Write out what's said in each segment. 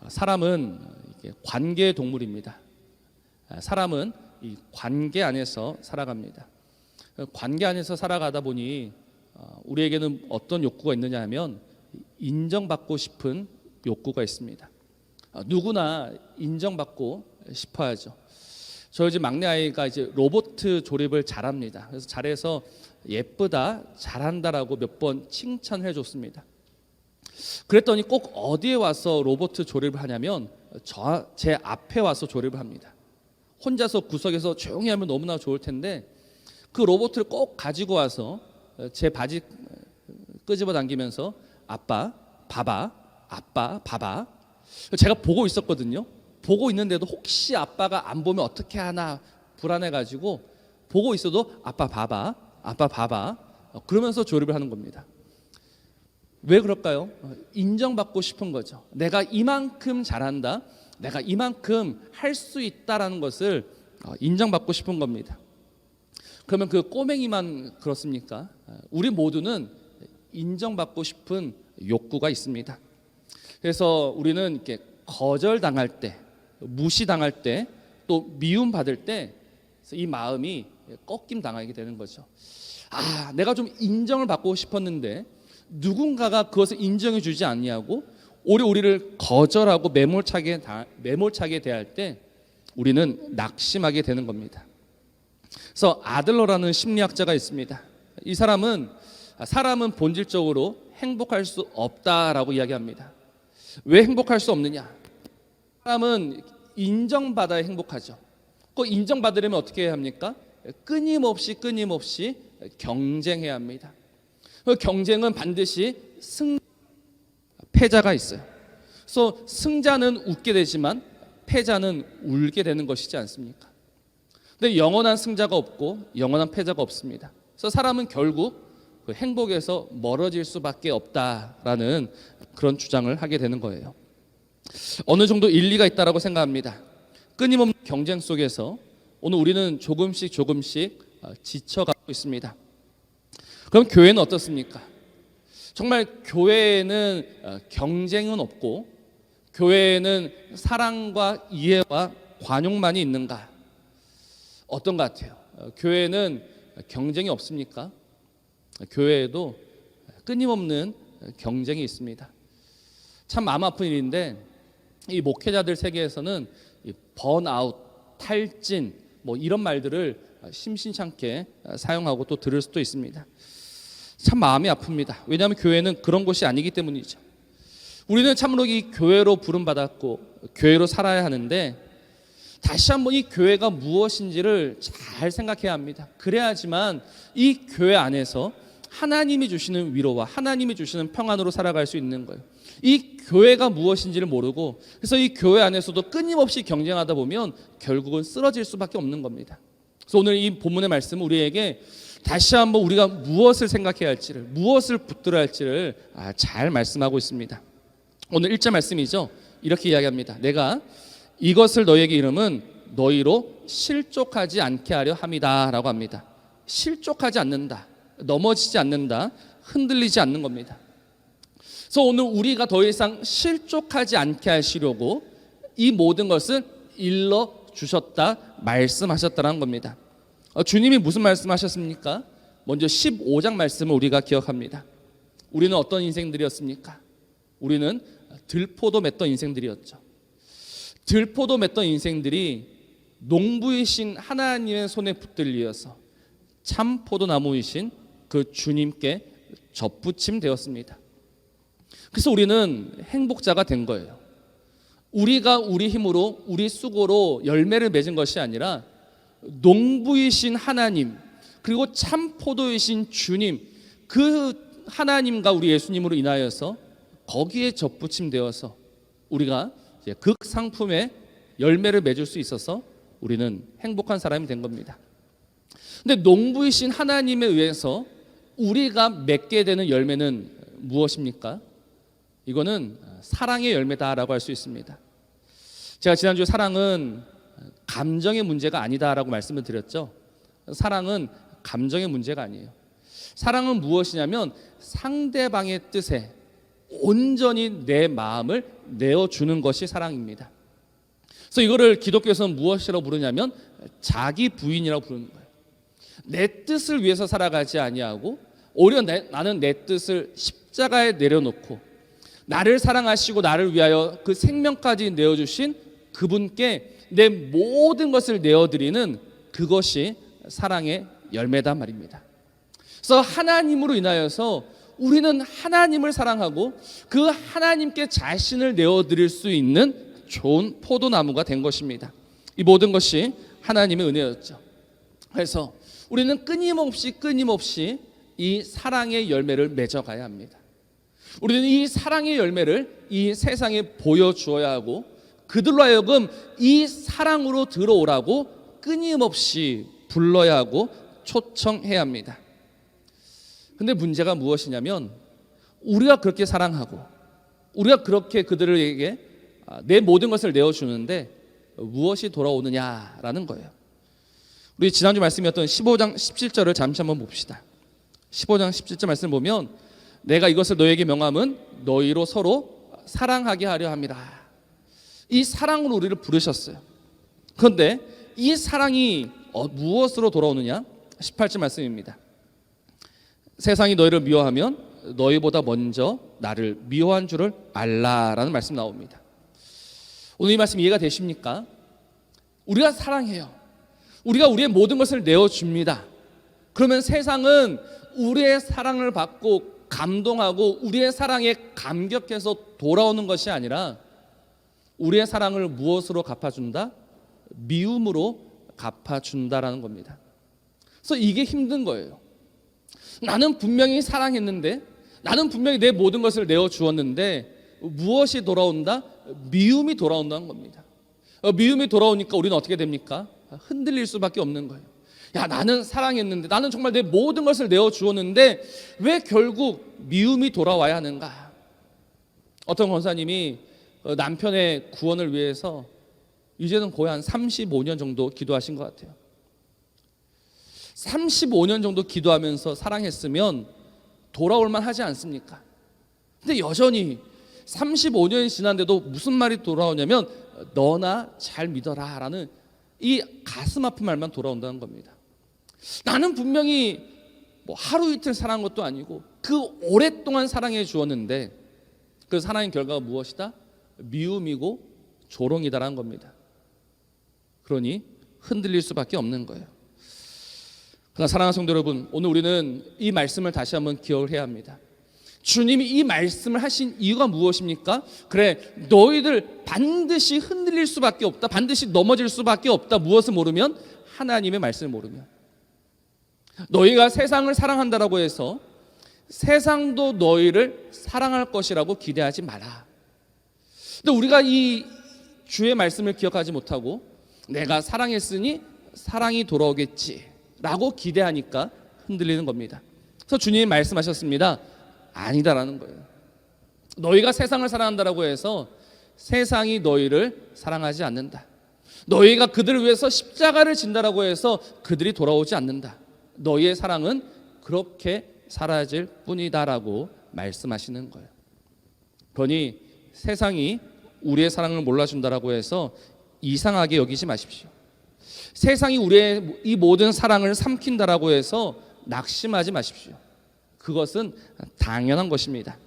사람은 관계 동물입니다. 사람은 이 관계 안에서 살아갑니다. 관계 안에서 살아가다 보니 우리에게는 어떤 욕구가 있느냐 하면 인정받고 싶은 욕구가 있습니다. 누구나 인정받고 싶어야죠. 저희 집 막내 아이가 이제 로봇 조립을 잘합니다. 그래서 잘해서 예쁘다, 잘한다라고 몇 번 칭찬해 줬습니다. 그랬더니 꼭 어디에 와서 로봇 조립을 하냐면 제 앞에 와서 조립을 합니다. 혼자서 구석에서 조용히 하면 너무나 좋을 텐데 그 로봇을 꼭 가지고 와서 제 바지 끄집어 당기면서 아빠 봐봐, 아빠 봐봐. 제가 보고 있었거든요. 보고 있는데도 혹시 아빠가 안 보면 어떻게 하나 불안해가지고 보고 있어도 아빠 봐봐, 아빠 봐봐 그러면서 조립을 하는 겁니다. 왜 그럴까요? 인정받고 싶은 거죠. 내가 이만큼 잘한다, 내가 이만큼 할 수 있다라는 것을 인정받고 싶은 겁니다. 그러면 그 꼬맹이만 그렇습니까? 우리 모두는 인정받고 싶은 욕구가 있습니다. 그래서 우리는 이렇게 거절당할 때, 무시당할 때, 또 미움받을 때 이 마음이 꺾임 당하게 되는 거죠. 내가 좀 인정을 받고 싶었는데 누군가가 그것을 인정해 주지 않냐고 오히려 우리를 거절하고 매몰차게 대할 때 우리는 낙심하게 되는 겁니다. 그래서 아들러라는 심리학자가 있습니다. 이 사람은 본질적으로 행복할 수 없다라고 이야기합니다. 왜 행복할 수 없느냐? 사람은 인정받아야 행복하죠. 그 인정받으려면 어떻게 해야 합니까? 끊임없이 경쟁해야 합니다. 그 경쟁은 반드시 패자가 있어요. 그래서 승자는 웃게 되지만 패자는 울게 되는 것이지 않습니까? 근데 영원한 승자가 없고 영원한 패자가 없습니다. 그래서 사람은 결국 그 행복에서 멀어질 수밖에 없다라는 그런 주장을 하게 되는 거예요. 어느 정도 일리가 있다라고 생각합니다. 끊임없는 경쟁 속에서 오늘 우리는 조금씩 지쳐가고 있습니다. 그럼 교회는 어떻습니까? 정말 교회에는 경쟁은 없고 교회에는 사랑과 이해와 관용만이 있는가? 어떤 것 같아요? 교회는 경쟁이 없습니까? 교회에도 끊임없는 경쟁이 있습니다. 참 마음 아픈 일인데 이 목회자들 세계에서는 이 번아웃, 탈진 이런 말들을 심심찮게 사용하고 또 들을 수도 있습니다. 참 마음이 아픕니다. 왜냐하면 교회는 그런 곳이 아니기 때문이죠. 우리는 참으로 이 교회로 부름받았고 교회로 살아야 하는데 다시 한번 이 교회가 무엇인지를 잘 생각해야 합니다. 그래야지만 이 교회 안에서 하나님이 주시는 위로와 하나님이 주시는 평안으로 살아갈 수 있는 거예요. 이 교회가 무엇인지를 모르고 그래서 이 교회 안에서도 끊임없이 경쟁하다 보면 결국은 쓰러질 수밖에 없는 겁니다. 그래서 오늘 이 본문의 말씀은 우리에게 다시 한번 우리가 무엇을 생각해야 할지를, 무엇을 붙들어야 할지를 잘 말씀하고 있습니다. 오늘 1절 말씀이죠. 이렇게 이야기합니다. 내가 이것을 너희에게 이름은 너희로 실족하지 않게 하려 함이다 라고 합니다. 실족하지 않는다, 넘어지지 않는다, 흔들리지 않는 겁니다. 그래서 오늘 우리가 더 이상 실족하지 않게 하시려고 이 모든 것을 일러 주셨다, 말씀하셨다는 겁니다. 주님이 무슨 말씀하셨습니까? 먼저 15장 말씀을 우리가 기억합니다. 우리는 어떤 인생들이었습니까? 우리는 들포도 맺던 인생들이었죠. 들포도 맺던 인생들이 농부이신 하나님의 손에 붙들려서 참 포도나무이신 그 주님께 접붙임 되었습니다. 그래서 우리는 행복자가 된 거예요. 우리가 우리 힘으로 우리 수고로 열매를 맺은 것이 아니라 농부이신 하나님 그리고 참 포도이신 주님 그 하나님과 우리 예수님으로 인하여서 거기에 접붙임 되어서 우리가 이제 극상품의 열매를 맺을 수 있어서 우리는 행복한 사람이 된 겁니다. 근데 농부이신 하나님에 의해서 우리가 맺게 되는 열매는 무엇입니까? 이거는 사랑의 열매다라고 할 수 있습니다. 제가 지난주에 사랑은 감정의 문제가 아니다라고 말씀을 드렸죠. 사랑은 감정의 문제가 아니에요. 사랑은 무엇이냐면 상대방의 뜻에 온전히 내 마음을 내어주는 것이 사랑입니다. 그래서 이거를 기독교에서는 무엇이라고 부르냐면 자기 부인이라고 부르는 거예요. 내 뜻을 위해서 살아가지 아니하고 오히려 나는 내 뜻을 십자가에 내려놓고 나를 사랑하시고 나를 위하여 그 생명까지 내어주신 그분께 내 모든 것을 내어드리는 그것이 사랑의 열매단 말입니다. 그래서 하나님으로 인하여서 우리는 하나님을 사랑하고 그 하나님께 자신을 내어드릴 수 있는 좋은 포도나무가 된 것입니다. 이 모든 것이 하나님의 은혜였죠. 그래서 우리는 끊임없이 이 사랑의 열매를 맺어가야 합니다. 우리는 이 사랑의 열매를 이 세상에 보여주어야 하고 그들로 하여금 이 사랑으로 들어오라고 끊임없이 불러야 하고 초청해야 합니다. 근데 문제가 무엇이냐면 우리가 그렇게 사랑하고 우리가 그렇게 그들에게 내 모든 것을 내어주는데 무엇이 돌아오느냐라는 거예요. 우리 지난주 말씀이었던 15장 17절을 잠시 한번 봅시다. 15장 17절 말씀을 보면 내가 이것을 너에게 명함은 너희로 서로 사랑하게 하려 함이라. 이 사랑으로 우리를 부르셨어요. 그런데 이 사랑이 무엇으로 돌아오느냐? 18절 말씀입니다. 세상이 너희를 미워하면 너희보다 먼저 나를 미워한 줄을 알라라는 말씀 나옵니다. 오늘 이 말씀 이해가 되십니까? 우리가 사랑해요. 우리가 우리의 모든 것을 내어줍니다. 그러면 세상은 우리의 사랑을 받고 감동하고 우리의 사랑에 감격해서 돌아오는 것이 아니라 우리의 사랑을 무엇으로 갚아준다? 미움으로 갚아준다라는 겁니다. 그래서 이게 힘든 거예요. 나는 분명히 사랑했는데 나는 분명히 내 모든 것을 내어주었는데 무엇이 돌아온다? 미움이 돌아온다는 겁니다. 미움이 돌아오니까 우리는 어떻게 됩니까? 흔들릴 수밖에 없는 거예요. 야, 나는 사랑했는데 나는 정말 내 모든 것을 내어주었는데 왜 결국 미움이 돌아와야 하는가? 어떤 권사님이 남편의 구원을 위해서 이제는 거의 한 35년 정도 기도하신 것 같아요. 35년 정도 기도하면서 사랑했으면 돌아올 만 하지 않습니까? 근데 여전히 35년이 지났는데도 무슨 말이 돌아오냐면 너나 잘 믿어라 라는 이 가슴 아픈 말만 돌아온다는 겁니다. 나는 분명히 하루 이틀 사랑한 것도 아니고 그 오랫동안 사랑해 주었는데 그 사랑의 결과가 무엇이다? 미움이고 조롱이다라는 겁니다. 그러니 흔들릴 수밖에 없는 거예요. 그러나 사랑하는 성도 여러분, 오늘 우리는 이 말씀을 다시 한번 기억을 해야 합니다. 주님이 이 말씀을 하신 이유가 무엇입니까? 그래, 너희들 반드시 흔들릴 수밖에 없다, 반드시 넘어질 수밖에 없다. 무엇을 모르면? 하나님의 말씀을 모르면. 너희가 세상을 사랑한다라고 해서 세상도 너희를 사랑할 것이라고 기대하지 마라. 근데 우리가 이 주의 말씀을 기억하지 못하고 내가 사랑했으니 사랑이 돌아오겠지라고 기대하니까 흔들리는 겁니다. 그래서 주님이 말씀하셨습니다. 아니다라는 거예요. 너희가 세상을 사랑한다라고 해서 세상이 너희를 사랑하지 않는다. 너희가 그들을 위해서 십자가를 진다라고 해서 그들이 돌아오지 않는다. 너희의 사랑은 그렇게 사라질 뿐이다라고 말씀하시는 거예요. 그러니 세상이 우리의 사랑을 몰라준다라고 해서 이상하게 여기지 마십시오. 세상이 우리의 이 모든 사랑을 삼킨다라고 해서 낙심하지 마십시오. 그것은 당연한 것입니다.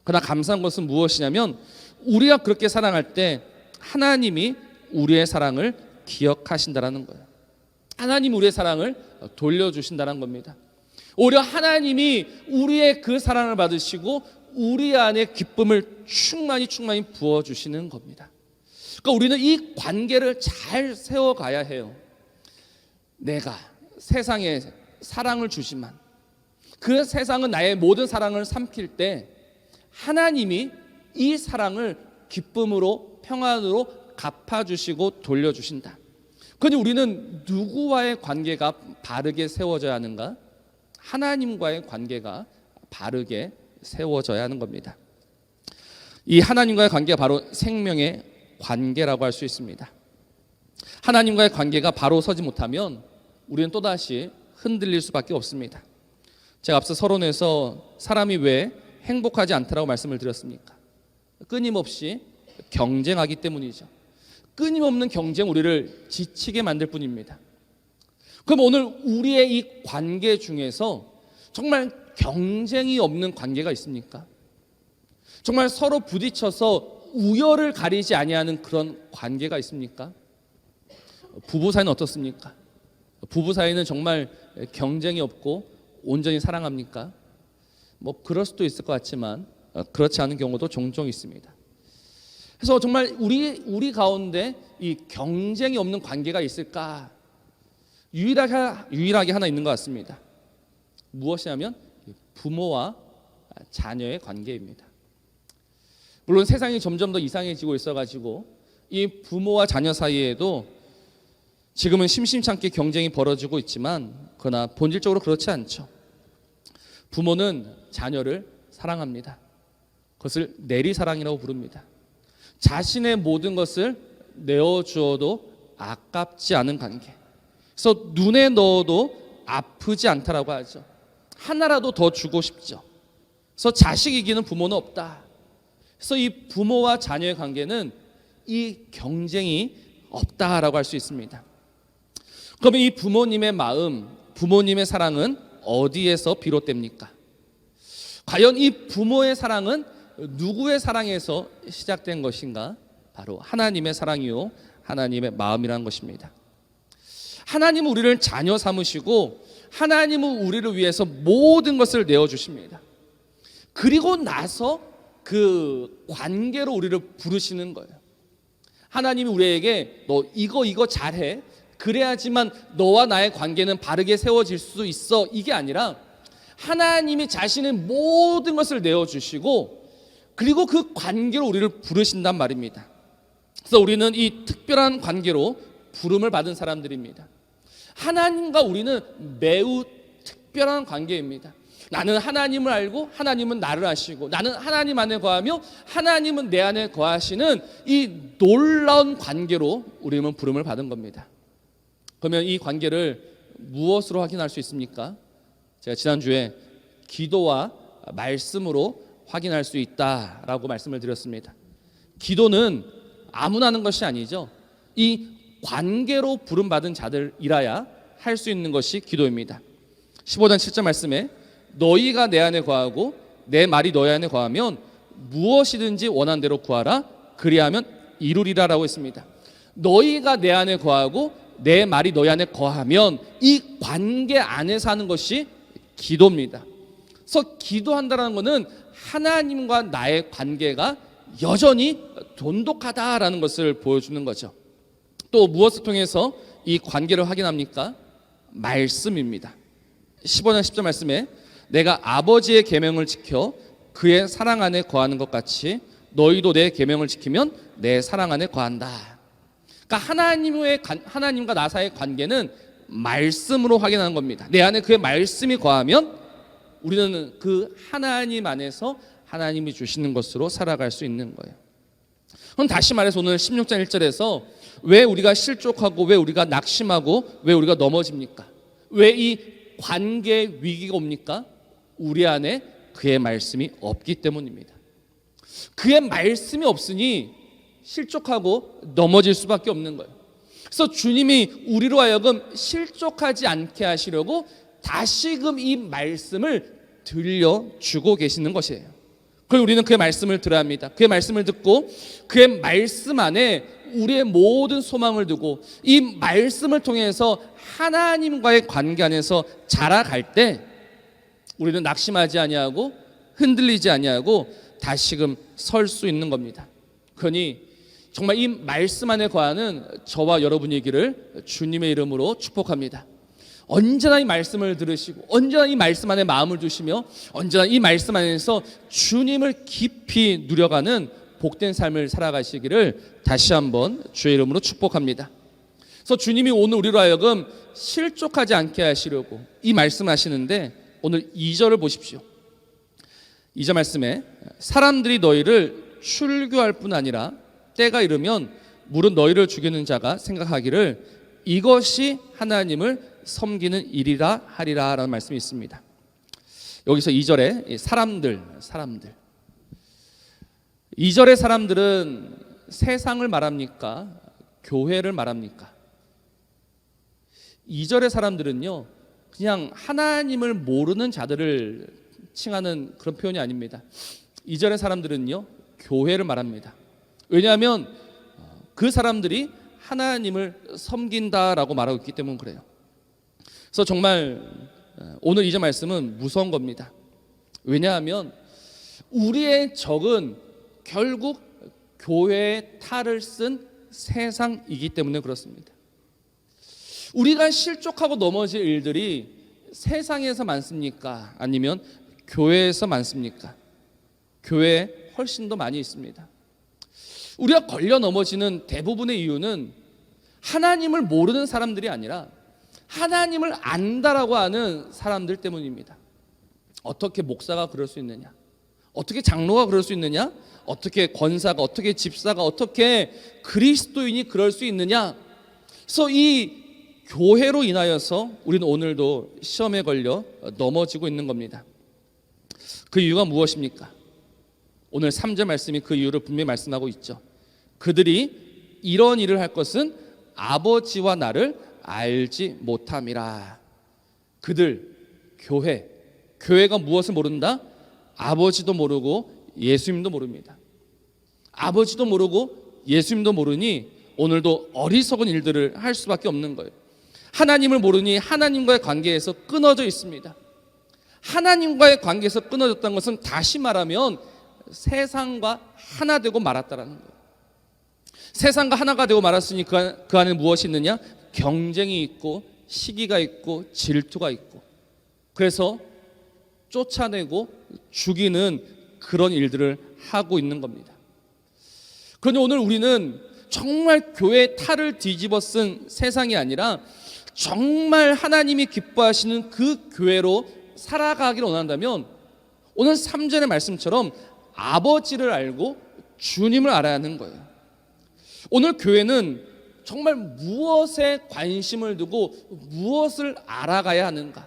그러나 감사한 것은 무엇이냐면 우리가 그렇게 사랑할 때 하나님이 우리의 사랑을 기억하신다라는 거예요. 하나님이 우리의 사랑을 돌려주신다는 겁니다. 오히려 하나님이 우리의 그 사랑을 받으시고 우리 안에 기쁨을 충만히 부어주시는 겁니다. 그러니까 우리는 이 관계를 잘 세워가야 해요. 내가 세상에 사랑을 주지만 그 세상은 나의 모든 사랑을 삼킬 때 하나님이 이 사랑을 기쁨으로 평안으로 갚아주시고 돌려주신다. 그러니 우리는 누구와의 관계가 바르게 세워져야 하는가? 하나님과의 관계가 바르게 세워져야 하는 겁니다. 이 하나님과의 관계가 바로 생명의 관계라고 할 수 있습니다. 하나님과의 관계가 바로 서지 못하면 우리는 또다시 흔들릴 수밖에 없습니다. 제가 앞서 서론에서 사람이 왜 행복하지 않다라고 말씀을 드렸습니까? 끊임없이 경쟁하기 때문이죠. 끊임없는 경쟁 우리를 지치게 만들 뿐입니다. 그럼 오늘 우리의 이 관계 중에서 정말 경쟁이 없는 관계가 있습니까? 정말 서로 부딪혀서 우열을 가리지 아니하는 그런 관계가 있습니까? 부부 사이는 어떻습니까? 부부 사이는 정말 경쟁이 없고 온전히 사랑합니까? 뭐 그럴 수도 있을 것 같지만 그렇지 않은 경우도 종종 있습니다. 그래서 정말 우리 가운데 이 경쟁이 없는 관계가 있을까? 유일하게 하나 있는 것 같습니다. 무엇이냐면 부모와 자녀의 관계입니다. 물론 세상이 점점 더 이상해지고 있어가지고 이 부모와 자녀 사이에도 지금은 심심찮게 경쟁이 벌어지고 있지만 그러나 본질적으로 그렇지 않죠. 부모는 자녀를 사랑합니다. 그것을 내리사랑이라고 부릅니다. 자신의 모든 것을 내어주어도 아깝지 않은 관계. 그래서 눈에 넣어도 아프지 않다라고 하죠. 하나라도 더 주고 싶죠. 그래서 자식 이기는 부모는 없다. 그래서 이 부모와 자녀의 관계는 이 경쟁이 없다라고 할 수 있습니다. 그러면 이 부모님의 마음, 부모님의 사랑은 어디에서 비롯됩니까? 과연 이 부모의 사랑은 누구의 사랑에서 시작된 것인가? 바로 하나님의 사랑이요, 하나님의 마음이라는 것입니다. 하나님은 우리를 자녀 삼으시고 하나님은 우리를 위해서 모든 것을 내어주십니다. 그리고 나서 그 관계로 우리를 부르시는 거예요. 하나님이 우리에게 너 이거 잘해. 그래야지만 너와 나의 관계는 바르게 세워질 수 있어. 이게 아니라 하나님이 자신의 모든 것을 내어주시고 그리고 그 관계로 우리를 부르신단 말입니다. 그래서 우리는 이 특별한 관계로 부름을 받은 사람들입니다. 하나님과 우리는 매우 특별한 관계입니다. 나는 하나님을 알고 하나님은 나를 아시고 나는 하나님 안에 거하며 하나님은 내 안에 거하시는 이 놀라운 관계로 우리는 부름을 받은 겁니다. 그러면 이 관계를 무엇으로 확인할 수 있습니까? 제가 지난주에 기도와 말씀으로 확인할 수 있다라고 말씀을 드렸습니다. 기도는 아무나 하는 것이 아니죠. 이 관계로 부름받은 자들이라야 할 수 있는 것이 기도입니다. 15장 7절 말씀에 너희가 내 안에 거하고 내 말이 너희 안에 거하면 무엇이든지 원한 대로 구하라 그리하면 이루리라라고 했습니다. 너희가 내 안에 거하고 내 말이 너희 안에 거하면 이 관계 안에서 하는 것이 기도입니다. 그래서 기도한다는 것은 하나님과 나의 관계가 여전히 돈독하다라는 것을 보여주는 거죠. 또 무엇을 통해서 이 관계를 확인합니까? 말씀입니다. 15장 10절 말씀에 내가 아버지의 계명을 지켜 그의 사랑 안에 거하는 것 같이 너희도 내 계명을 지키면 내 사랑 안에 거한다. 그러니까 하나님과 나 사이의 관계는 말씀으로 확인하는 겁니다. 내 안에 그의 말씀이 거하면 우리는 그 하나님 안에서 하나님이 주시는 것으로 살아갈 수 있는 거예요. 그럼 다시 말해서 오늘 16장 1절에서 왜 우리가 실족하고 왜 우리가 낙심하고 왜 우리가 넘어집니까? 왜 이 관계 위기가 옵니까? 우리 안에 그의 말씀이 없기 때문입니다. 그의 말씀이 없으니 실족하고 넘어질 수밖에 없는 거예요. 그래서 주님이 우리로 하여금 실족하지 않게 하시려고 다시금 이 말씀을 들려주고 계시는 것이에요. 그리고 우리는 그의 말씀을 들어야 합니다. 그의 말씀을 듣고 그의 말씀 안에 우리의 모든 소망을 두고 이 말씀을 통해서 하나님과의 관계 안에서 자라갈 때 우리는 낙심하지 아니하고 흔들리지 아니하고 다시금 설 수 있는 겁니다. 그러니 정말 이 말씀 안에 거하는 저와 여러분이기를 주님의 이름으로 축복합니다. 언제나 이 말씀을 들으시고 언제나 이 말씀 안에 마음을 두시며 언제나 이 말씀 안에서 주님을 깊이 누려가는 복된 삶을 살아가시기를 다시 한번 주의 이름으로 축복합니다. 그래서 주님이 오늘 우리로 하여금 실족하지 않게 하시려고 이 말씀하시는데 오늘 2절을 보십시오. 2절 말씀에 사람들이 너희를 출교할 뿐 아니라 때가 이르면 물은 너희를 죽이는 자가 생각하기를 이것이 하나님을 섬기는 일이라 하리라 라는 말씀이 있습니다. 여기서 2절에 사람들 2절의 사람들은 세상을 말합니까? 교회를 말합니까? 2절의 사람들은요, 그냥 하나님을 모르는 자들을 칭하는 그런 표현이 아닙니다. 2절의 사람들은요, 교회를 말합니다. 왜냐하면 그 사람들이 하나님을 섬긴다라고 말하고 있기 때문에 그래요. 그래서 정말 오늘 2절 말씀은 무서운 겁니다. 왜냐하면 우리의 적은 결국 교회의 탈을 쓴 세상이기 때문에 그렇습니다. 우리가 실족하고 넘어질 일들이 세상에서 많습니까? 아니면 교회에서 많습니까? 교회에 훨씬 더 많이 있습니다. 우리가 걸려 넘어지는 대부분의 이유는 하나님을 모르는 사람들이 아니라 하나님을 안다라고 하는 사람들 때문입니다. 어떻게 목사가 그럴 수 있느냐? 어떻게 장로가 그럴 수 있느냐? 어떻게 권사가, 어떻게 집사가, 어떻게 그리스도인이 그럴 수 있느냐? 그래서 이 교회로 인하여서 우리는 오늘도 시험에 걸려 넘어지고 있는 겁니다. 그 이유가 무엇입니까? 오늘 3절 말씀이 그 이유를 분명히 말씀하고 있죠. 그들이 이런 일을 할 것은 아버지와 나를 알지 못함이라. 그들, 교회가 무엇을 모른다? 아버지도 모르고 예수님도 모릅니다. 아버지도 모르고 예수님도 모르니 오늘도 어리석은 일들을 할 수밖에 없는 거예요. 하나님을 모르니 하나님과의 관계에서 끊어져 있습니다. 하나님과의 관계에서 끊어졌다는 것은 다시 말하면 세상과 하나 되고 말았다라는 거예요. 세상과 하나가 되고 말았으니 그 안에 무엇이 있느냐? 경쟁이 있고 시기가 있고 질투가 있고, 그래서 쫓아내고 죽이는 그런 일들을 하고 있는 겁니다. 그러니 오늘 우리는 정말 교회의 탈을 뒤집어 쓴 세상이 아니라 정말 하나님이 기뻐하시는 그 교회로 살아가기를 원한다면 오늘 3절의 말씀처럼 아버지를 알고 주님을 알아야 하는 거예요. 오늘 교회는 정말 무엇에 관심을 두고 무엇을 알아가야 하는가?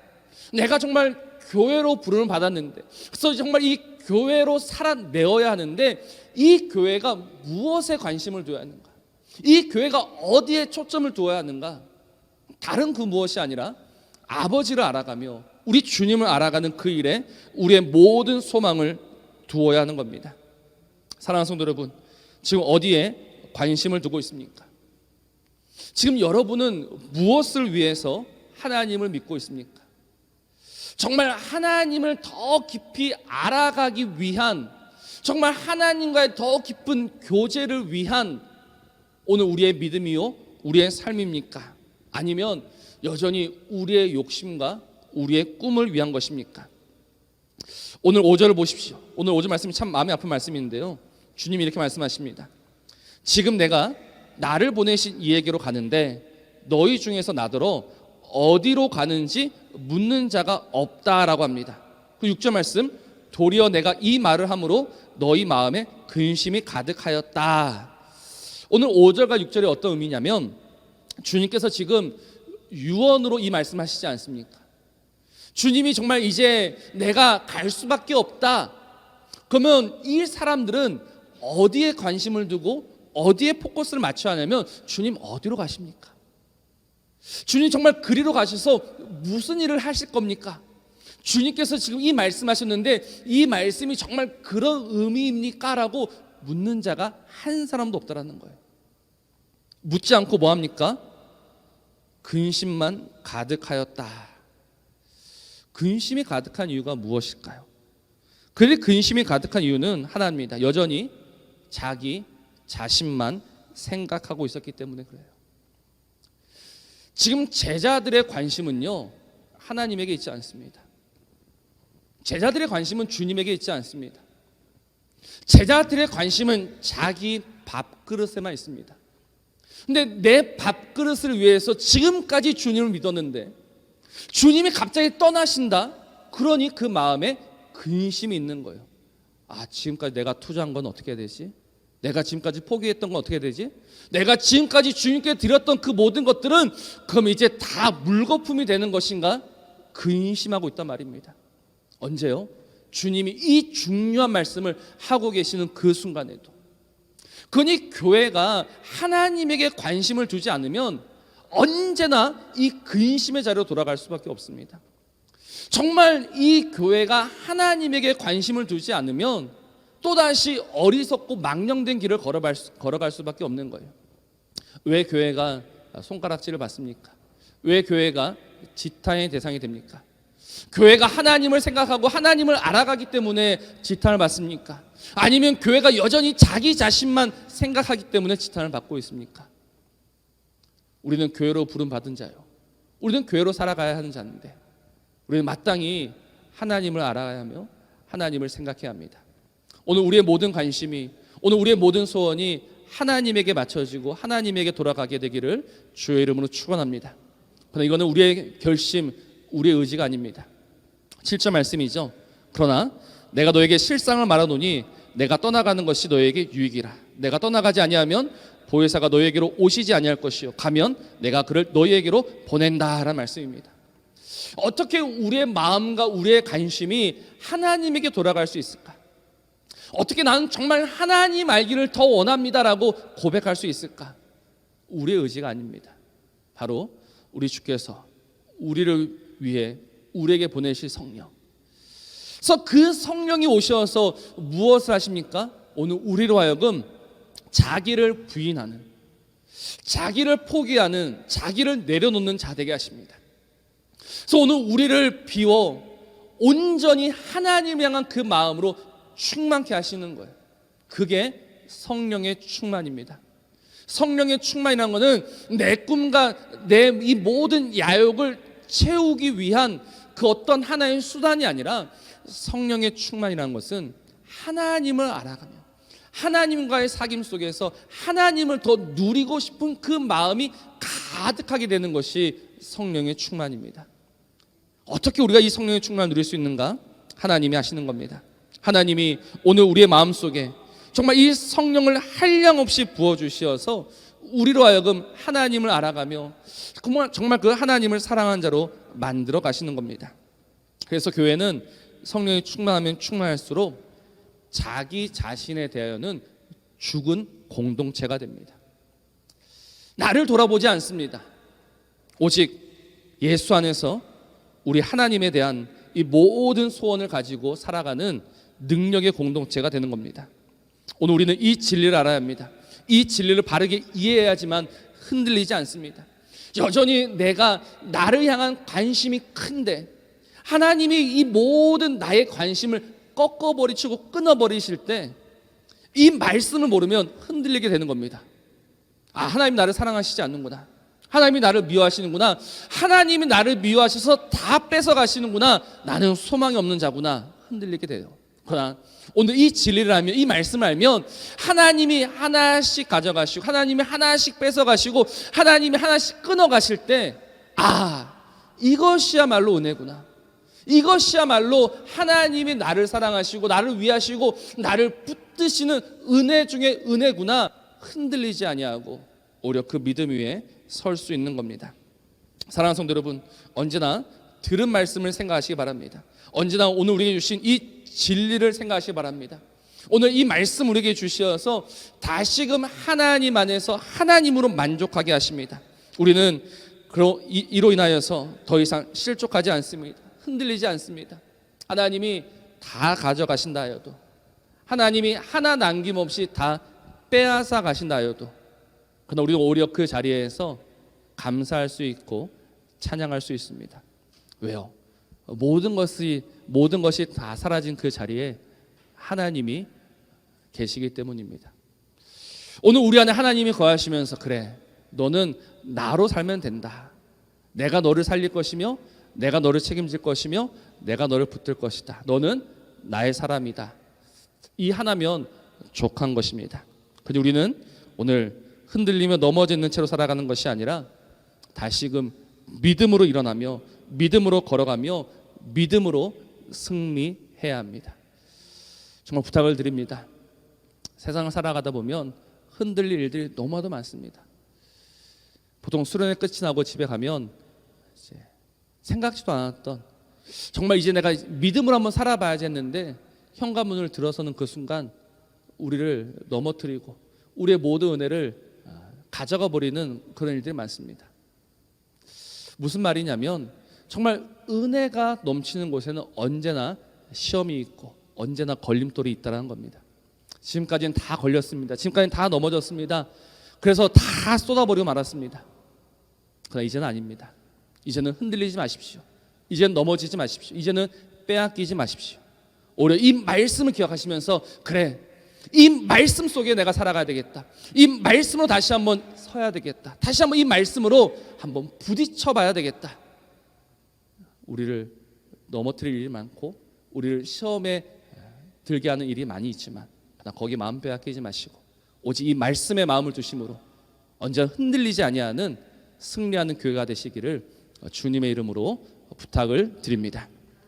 내가 정말 교회로 부름을 받았는데, 그래서 정말 이 교회로 살아내어야 하는데 이 교회가 무엇에 관심을 둬야 하는가? 이 교회가 어디에 초점을 두어야 하는가? 다른 그 무엇이 아니라 아버지를 알아가며 우리 주님을 알아가는 그 일에 우리의 모든 소망을 두어야 하는 겁니다. 사랑하는 성도 여러분, 지금 어디에 관심을 두고 있습니까? 지금 여러분은 무엇을 위해서 하나님을 믿고 있습니까? 정말 하나님을 더 깊이 알아가기 위한, 정말 하나님과의 더 깊은 교제를 위한 오늘 우리의 믿음이요, 우리의 삶입니까? 아니면 여전히 우리의 욕심과 우리의 꿈을 위한 것입니까? 오늘 5절을 보십시오. 오늘 5절 말씀이 참 마음이 아픈 말씀인데요, 주님이 이렇게 말씀하십니다. 지금 내가 나를 보내신 이에게로 가는데 너희 중에서 나더러 어디로 가는지 묻는 자가 없다라고 합니다. 그 6절 말씀, 도리어 내가 이 말을 함으로 너희 마음에 근심이 가득하였다. 오늘 5절과 6절이 어떤 의미냐면 주님께서 지금 유언으로 이 말씀하시지 않습니까? 주님이 정말 이제 내가 갈 수밖에 없다. 그러면 이 사람들은 어디에 관심을 두고 어디에 포커스를 맞춰야 하냐면 주님 어디로 가십니까? 주님 정말 그리로 가셔서 무슨 일을 하실 겁니까? 주님께서 지금 이 말씀하셨는데 이 말씀이 정말 그런 의미입니까? 라고 묻는 자가 한 사람도 없다라는 거예요. 묻지 않고 뭐 합니까? 근심만 가득하였다. 근심이 가득한 이유가 무엇일까요? 그들이 근심이 가득한 이유는 하나입니다. 여전히 자기 자신만 생각하고 있었기 때문에 그래요. 지금 제자들의 관심은요, 하나님에게 있지 않습니다. 제자들의 관심은 주님에게 있지 않습니다. 제자들의 관심은 자기 밥그릇에만 있습니다. 근데 내 밥그릇을 위해서 지금까지 주님을 믿었는데 주님이 갑자기 떠나신다? 그러니 그 마음에 근심이 있는 거예요. 아, 지금까지 내가 투자한 건 어떻게 해야 되지? 내가 지금까지 포기했던 건 어떻게 해야 되지? 내가 지금까지 주님께 드렸던 그 모든 것들은 그럼 이제 다 물거품이 되는 것인가? 근심하고 있단 말입니다. 언제요? 주님이 이 중요한 말씀을 하고 계시는 그 순간에도. 그러니 교회가 하나님에게 관심을 두지 않으면 언제나 이 근심의 자리로 돌아갈 수밖에 없습니다. 정말 이 교회가 하나님에게 관심을 두지 않으면 또다시 어리석고 망령된 길을 걸어갈 수밖에 없는 거예요. 왜 교회가 손가락질을 받습니까? 왜 교회가 지탄의 대상이 됩니까? 교회가 하나님을 생각하고 하나님을 알아가기 때문에 지탄을 받습니까? 아니면 교회가 여전히 자기 자신만 생각하기 때문에 지탄을 받고 있습니까? 우리는 교회로 부름받은 자요, 우리는 교회로 살아가야 하는 자인데 우리는 마땅히 하나님을 알아야 하며 하나님을 생각해야 합니다. 오늘 우리의 모든 관심이, 오늘 우리의 모든 소원이 하나님에게 맞춰지고 하나님에게 돌아가게 되기를 주의 이름으로 축원합니다. 그러나 이거는 우리의 결심, 우리의 의지가 아닙니다. 7절 말씀이죠. 그러나 내가 너에게 실상을 말하노니 내가 떠나가는 것이 너에게 유익이라. 내가 떠나가지 아니하면 보혜사가 너에게로 오시지 아니할 것이요 가면 내가 그를 너에게로 보낸다라는 말씀입니다. 어떻게 우리의 마음과 우리의 관심이 하나님에게 돌아갈 수 있을까? 어떻게 나는 정말 하나님 알기를 더 원합니다라고 고백할 수 있을까? 우리의 의지가 아닙니다. 바로 우리 주께서 우리를 위해 우리에게 보내실 성령. 그래서 그 성령이 오셔서 무엇을 하십니까? 오늘 우리로 하여금 자기를 부인하는, 자기를 포기하는, 자기를 내려놓는 자 되게 하십니다. 그래서 오늘 우리를 비워 온전히 하나님 향한 그 마음으로 충만케 하시는 거예요. 그게 성령의 충만입니다. 성령의 충만이라는 것은 내 꿈과 내 이 모든 야욕을 채우기 위한 그 어떤 하나의 수단이 아니라, 성령의 충만이라는 것은 하나님을 알아가며 하나님과의 사귐 속에서 하나님을 더 누리고 싶은 그 마음이 가득하게 되는 것이 성령의 충만입니다. 어떻게 우리가 이 성령의 충만을 누릴 수 있는가? 하나님이 하시는 겁니다. 하나님이 오늘 우리의 마음속에 정말 이 성령을 한량없이 부어주셔서 우리로 하여금 하나님을 알아가며 정말 그 하나님을 사랑하는 자로 만들어 가시는 겁니다. 그래서 교회는 성령이 충만하면 충만할수록 자기 자신에 대하여는 죽은 공동체가 됩니다. 나를 돌아보지 않습니다. 오직 예수 안에서 우리 하나님에 대한 이 모든 소원을 가지고 살아가는 능력의 공동체가 되는 겁니다. 오늘 우리는 이 진리를 알아야 합니다. 이 진리를 바르게 이해해야지만 흔들리지 않습니다. 여전히 내가 나를 향한 관심이 큰데 하나님이 이 모든 나의 관심을 꺾어버리시고 끊어버리실 때 이 말씀을 모르면 흔들리게 되는 겁니다. 아, 하나님 나를 사랑하시지 않는구나. 하나님이 나를 미워하시는구나. 하나님이 나를 미워하셔서 다 뺏어가시는구나. 나는 소망이 없는 자구나. 흔들리게 돼요. 그러나 오늘 이 진리를 알면, 이 말씀을 알면 하나님이 하나씩 가져가시고 하나님이 하나씩 뺏어가시고 하나님이 하나씩 끊어가실 때, 아, 이것이야말로 은혜구나. 이것이야말로 하나님이 나를 사랑하시고 나를 위하시고 나를 붙드시는 은혜 중에 은혜구나. 흔들리지 아니하고 오히려 그 믿음 위에 설 수 있는 겁니다. 사랑하는 성도 여러분, 언제나 들은 말씀을 생각하시기 바랍니다. 언제나 오늘 우리에게 주신 이 진리를 생각하시기 바랍니다. 오늘 이 말씀 우리에게 주셔서 다시금 하나님 안에서 하나님으로 만족하게 하십니다. 우리는 이로 인하여서 더 이상 실족하지 않습니다. 흔들리지 않습니다. 하나님이 다 가져가신다 하여도, 하나님이 하나 남김없이 다 빼앗아 가신다 하여도, 그러나 우리는 오히려 그 자리에서 감사할 수 있고 찬양할 수 있습니다. 왜요? 모든 것이 다 사라진 그 자리에 하나님이 계시기 때문입니다. 오늘 우리 안에 하나님이 거하시면서, 그래, 너는 나로 살면 된다. 내가 너를 살릴 것이며 내가 너를 책임질 것이며 내가 너를 붙들 것이다. 너는 나의 사람이다. 이 하나면 족한 것입니다. 그런데 우리는 오늘 흔들리며 넘어지는 채로 살아가는 것이 아니라 다시금 믿음으로 일어나며 믿음으로 걸어가며 믿음으로 승리해야 합니다. 정말 부탁을 드립니다. 세상을 살아가다 보면 흔들릴 일들이 너무나도 많습니다. 보통 수련회 끝이 나고 집에 가면 이제 생각지도 않았던 정말 이제 내가 믿음으로 한번 살아봐야지 했는데 현관문을 들어서는 그 순간 우리를 넘어뜨리고 우리의 모든 은혜를 가져가 버리는 그런 일들이 많습니다. 무슨 말이냐면 정말 은혜가 넘치는 곳에는 언제나 시험이 있고 언제나 걸림돌이 있다는 겁니다. 지금까지는 다 걸렸습니다. 지금까지는 다 넘어졌습니다. 그래서 다 쏟아버리고 말았습니다. 그러나 이제는 아닙니다. 이제는 흔들리지 마십시오. 이제는 넘어지지 마십시오. 이제는 빼앗기지 마십시오. 오히려 이 말씀을 기억하시면서 그래, 이 말씀 속에 내가 살아가야 되겠다. 이 말씀으로 다시 한번 서야 되겠다. 다시 한번 이 말씀으로 한번 부딪혀봐야 되겠다. 우리를 넘어뜨릴 일이 많고 우리를 시험에 들게 하는 일이 많이 있지만 거기 마음 빼앗기지 마시고 오직 이 말씀에 마음을 두심으로 언제나 흔들리지 아니하는 승리하는 교회가 되시기를 주님의 이름으로 부탁을 드립니다.